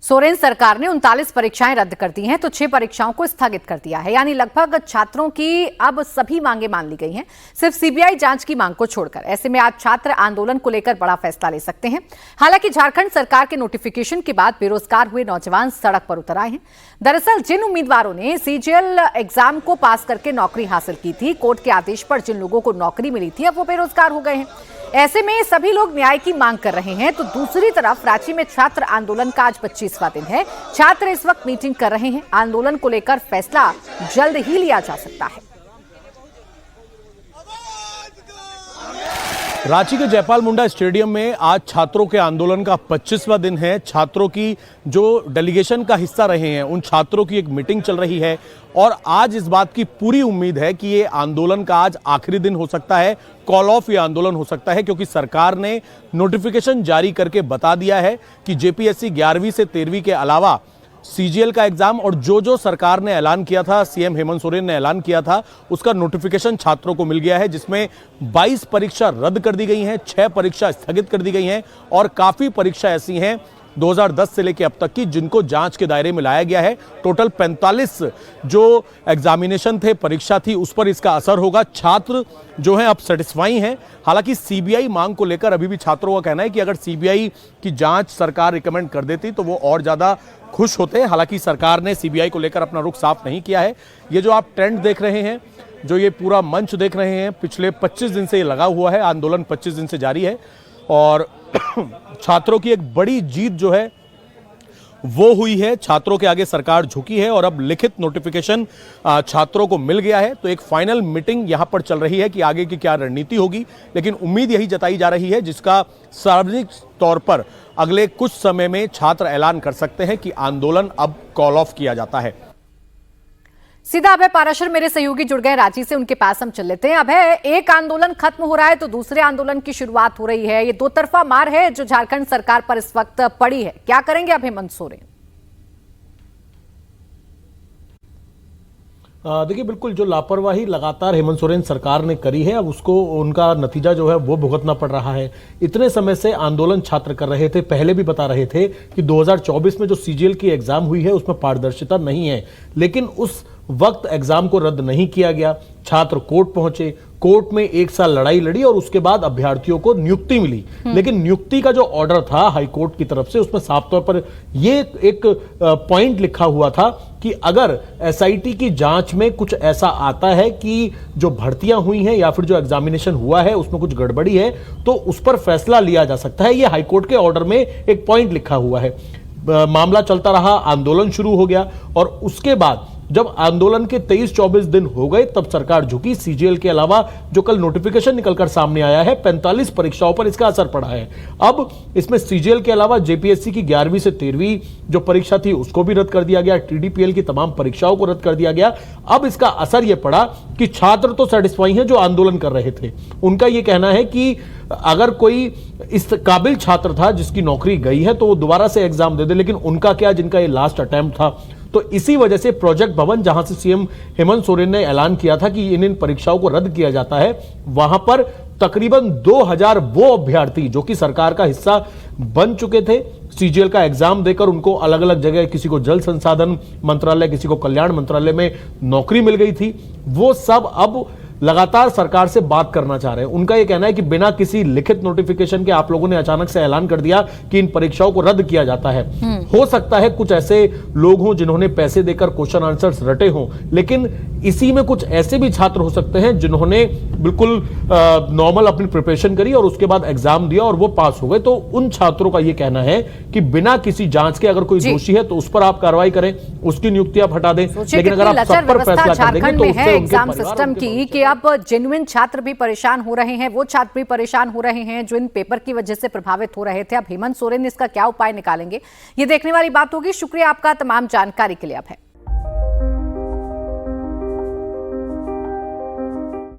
सोरेन सरकार ने 39 परीक्षाएं रद्द कर दी हैं तो 6 परीक्षाओं को स्थगित कर दिया है। यानी लगभग छात्रों की अब सभी मांगे मान ली गई हैं, सिर्फ सीबीआई जांच की मांग को छोड़कर। ऐसे में आज छात्र आंदोलन को लेकर बड़ा फैसला ले सकते हैं। हालांकि झारखंड सरकार के नोटिफिकेशन के बाद बेरोजगार हुए नौजवान सड़क पर उतर आए हैं। दरअसल जिन उम्मीदवारों ने सीजीएल एग्जाम को पास करके नौकरी हासिल की थी, कोर्ट के आदेश पर जिन लोगों को नौकरी मिली थी, अब वो बेरोजगार हो गए हैं। ऐसे में सभी लोग न्याय की मांग कर रहे हैं। तो दूसरी तरफ रांची में छात्र आंदोलन का आज 25वां दिन है। छात्र इस वक्त मीटिंग कर रहे हैं। आंदोलन को लेकर फैसला जल्द ही लिया जा सकता है। रांची के जयपाल मुंडा स्टेडियम में आज छात्रों के आंदोलन का 25वां दिन है। छात्रों की जो डेलीगेशन का हिस्सा रहे हैं, उन छात्रों की एक मीटिंग चल रही है और आज इस बात की पूरी उम्मीद है कि ये आंदोलन का आज आखिरी दिन हो सकता है, कॉल ऑफ ये आंदोलन हो सकता है, क्योंकि सरकार ने नोटिफिकेशन जारी करके बता दिया है कि जेपीएससी 11वीं से 13वीं के अलावा सीजीएल का एग्जाम और जो सरकार ने ऐलान किया था, सीएम हेमंत सोरेन ने ऐलान किया था, उसका नोटिफिकेशन छात्रों को मिल गया है, जिसमें 22 परीक्षा रद्द कर दी गई हैं, 6 परीक्षा स्थगित कर दी गई हैं और काफी परीक्षा ऐसी हैं 2010 से लेकर अब तक की जिनको जांच के दायरे में लाया गया है। टोटल 45 जो एग्जामिनेशन थे, परीक्षा थी, उस पर इसका असर होगा। छात्र जो हैं अब सेटिस्फाई हैं। हालांकि सीबीआई मांग को लेकर अभी भी छात्रों का कहना है कि अगर सीबीआई की जांच सरकार रिकमेंड कर देती तो वो और ज्यादा खुश होते। हालांकि सरकार ने सीबीआई को लेकर अपना रुख साफ नहीं किया है। ये जो आप ट्रेंड देख रहे हैं, जो ये पूरा मंच देख रहे हैं, पिछले 25 दिन से ये लगा हुआ है। आंदोलन 25 दिन से जारी है और छात्रों की एक बड़ी जीत जो है वो हुई है। छात्रों के आगे सरकार झुकी है और अब लिखित नोटिफिकेशन छात्रों को मिल गया है। तो एक फाइनल मीटिंग यहां पर चल रही है कि आगे की क्या रणनीति होगी, लेकिन उम्मीद यही जताई जा रही है जिसका सार्वजनिक तौर पर अगले कुछ समय में छात्र ऐलान कर सकते हैं कि आंदोलन अब कॉल ऑफ किया जाता है। सीधा अभय पाराशर मेरे सहयोगी जुड़ गए रांची से, उनके पास हम चल लेते हैं। अभय, एक आंदोलन खत्म हो रहा है तो दूसरे आंदोलन की शुरुआत हो रही है। ये दो तरफा मार है जो झारखंड सरकार पर इस वक्त पड़ी है। क्या करेंगे अब हेमंत सोरेन? देखिए, बिल्कुल जो लापरवाही लगातार हेमंत सोरेन सरकार ने करी है, अब उसको उनका नतीजा जो है वो भुगतना पड़ रहा है। इतने समय से आंदोलन छात्र कर रहे थे, पहले भी बता रहे थे कि 2024 में जो सीजीएल की एग्जाम हुई है उसमें पारदर्शिता नहीं है, लेकिन उस वक्त एग्जाम को रद्द नहीं किया गया। छात्र कोर्ट पहुंचे, कोर्ट में 1 साल लड़ाई लड़ी और उसके बाद अभ्यर्थियों को नियुक्ति मिली। लेकिन नियुक्ति का जो ऑर्डर था हाई कोर्ट की तरफ से, उसमें साफ तौर पर ये एक पॉइंट लिखा हुआ था कि अगर एसआईटी की जांच में कुछ ऐसा आता है कि जो भर्तियां हुई हैं या फिर जो एग्जामिनेशन हुआ है उसमें कुछ गड़बड़ी है, तो उस पर फैसला लिया जा सकता है। यह हाईकोर्ट के ऑर्डर में एक पॉइंट लिखा हुआ है। मामला चलता रहा, आंदोलन शुरू हो गया और उसके बाद जब आंदोलन के 23-24 दिन हो गए तब सरकार झुकी। सीजीएल के अलावा जो कल नोटिफिकेशन निकलकर सामने आया है, 45 परीक्षाओं पर इसका असर पड़ा है। अब इसमें सीजीएल के अलावा जेपीएससी की 11वीं से 13वीं जो परीक्षा थी उसको भी रद्द कर दिया गया, टीडीपीएल की तमाम परीक्षाओं को रद्द कर दिया गया। अब इसका असर यह पड़ा कि छात्र तो सेटिस्फाई हैं जो आंदोलन कर रहे थे। उनका यह कहना है कि अगर कोई इस काबिल छात्र था जिसकी नौकरी गई है तो वो दोबारा से एग्जाम दे दे, लेकिन उनका क्या, जिनका ये लास्ट अटेम्प्ट था। तो इसी वजह से प्रोजेक्ट भवन, जहां से सीएम हेमंत सोरेन ने ऐलान किया था कि इन परीक्षाओं को रद्द किया जाता है, वहां पर तकरीबन 2000 वो अभ्यर्थी जो कि सरकार का हिस्सा बन चुके थे, सीजीएल का एग्जाम देकर उनको अलग अलग जगह, किसी को जल संसाधन मंत्रालय, किसी को कल्याण मंत्रालय में नौकरी मिल गई थी, वो सब अब लगातार सरकार से बात करना चाह रहे हैं। उनका यह कहना है कि बिना किसी लिखित नोटिफिकेशन के आप लोगों ने अचानक से ऐलान कर दिया कि इन परीक्षाओं को रद्द किया जाता है। हो सकता है कुछ ऐसे लोग हों जिन्होंने पैसे देकर क्वेश्चन आंसर्स रटे हों, लेकिन इसी में कुछ ऐसे भी छात्र हो सकते हैं जिन्होंने बिल्कुल नॉर्मल अपनी प्रिपरेशन करी और उसके बाद एग्जाम दिया और वो पास हो गए। तो उन छात्रों का यह कहना है कि बिना किसी जांच के अगर कोई दोषी है तो उस पर आप कार्रवाई करें, उसकी नियुक्ति आप हटा दें। लेकिन अगर आप सब पर फैसला कर देंगे तो उससे एग्जाम सिस्टम की अब जेन्युइन छात्र भी परेशान हो रहे हैं, वो छात्र भी परेशान हो रहे हैं जो इन पेपर की वजह से प्रभावित हो रहे थे। अब हेमंत सोरेन इसका क्या उपाय निकालेंगे, ये देखने वाली बात होगी। शुक्रिया आपका तमाम जानकारी के लिए। अब है